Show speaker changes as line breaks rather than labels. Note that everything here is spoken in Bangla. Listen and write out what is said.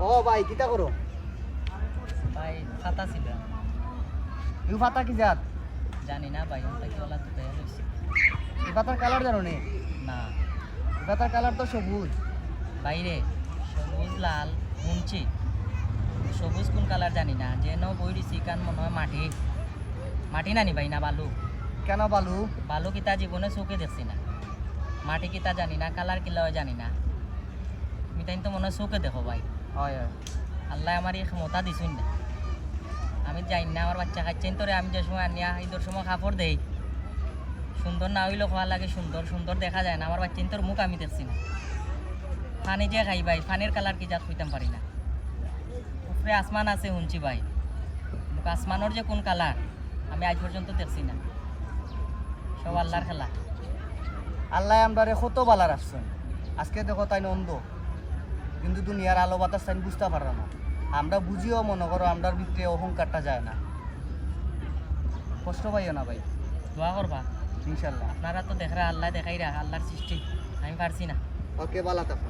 ও ভাই কিতা করো?
ভাই ফাতা ছিল
ইউ পাতা কি জাত?
জানি না ভাই ওটা কি বলা তো তাই হইছে
এই পাতার কালার জানো নি?
না
এই পাতার কালার তো সবুজ।
বাইরে সবুজ লাল শুনছি সবুজ কোন কালার জানি না যেন বই দিছি কারণ মনে হয় মাটি মাটি নানি ভাই না বালু
কেন বালু?
বালু কিতা জীবনে চোখে দেখছি না মাটি কিতা জানি না কালার কিলা হয় জানি না তুমি তাই তো মনে হয় চোখে দেখো ভাই
হয় হয়।
আল্লাহ আমার এই ক্ষমতা দিছুন না আমি জানি না আমার বাচ্চা খাচ্ছেন তোরে আমি যে সময় আনিয়া ঈদের সময় কাপড় দেই সুন্দর না হইলেও খাওয়া লাগে সুন্দর সুন্দর দেখা যায় না আমার বাচ্চা তোর মুখ আমি দেখছি না পানি যে খাই ভাই পানির কালার কি জাত হইতাম পারি না উপরে আসমান আছে শুনছি ভাই কিন্তু আসমানোর যে কোন কালার আমি আজ পর্যন্ত দেখছি না সব আল্লাহর খেলা
আল্লাহ আমরা কত বালা রাখছেন। আজকে দেখো তাই অন্ধ, কিন্তু দুনিয়ার আলো বাতাস তাই বুঝতে পারে না। আমরা বুঝিও মনে করো আমরার ভিতরে অহংকারটা যায় না। কষ্ট পাইও না ভাই,
দোয়া করবা
ইনশাল্লাহ।
আপনারা তো দেখরা আল্লাহ দেখাই রাখ আল্লাহর সৃষ্টি আমি পারছি না
ওকে, বালা থাকো।